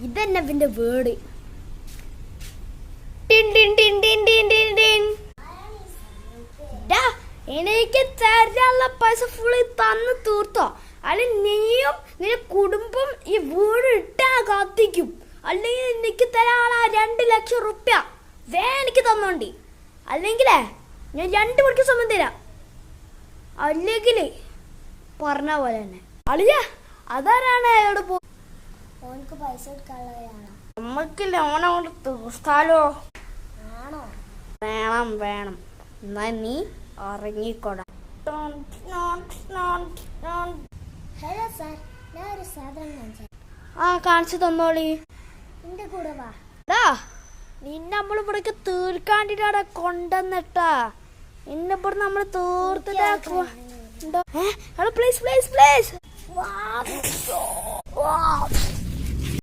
ഇതന്നെ ഇവന്റെ വേർഡ്. എനിക്ക് തരാനുള്ള പൈസ ഫുള്ള് തന്ന് തീർത്തോ, അല്ലെങ്കിൽ നീയും നിന്റെ കുടുംബം ഈ വീട് ഇട്ടാ കത്തിക്കും. അല്ലെങ്കിൽ എനിക്ക് തരാനുള്ള 2 ലക്ഷം റുപ്യ എനിക്ക് തന്നോണ്ടി. അല്ലെങ്കിലേ ഞാൻ 2 മണിക്ക് സമയം തരാം. അല്ലെങ്കിൽ പറഞ്ഞ പോലെ തന്നെ അളിയ അതാരാണ് അയാളോട് ഓനക്ക് പൈസ എടുക്കാനുള്ളവരാണ്. നമ്മക്ക് ലോൺ അങ്ങോട്ട് തീർത്താലോ? ആണോ? വേണം വേണം. എന്നാ നീ ഇറങ്ങിക്കോടാ. ഹലോ സാർ, ഞാൻ ഒരു സാധനം കാണിച്ചു. കാണിച്ചു തന്നോളി. എന്റെ കൂടെ വാ. നിന്നെ നമ്മൾ ഇവിടേക്ക് തീർക്കാണ്ടിട്ടാ കൊണ്ടുവന്നിട്ടാ. നിന്നെ ഇവിടെ നമ്മൾ തീർത്തിട്ടാ. Please please please.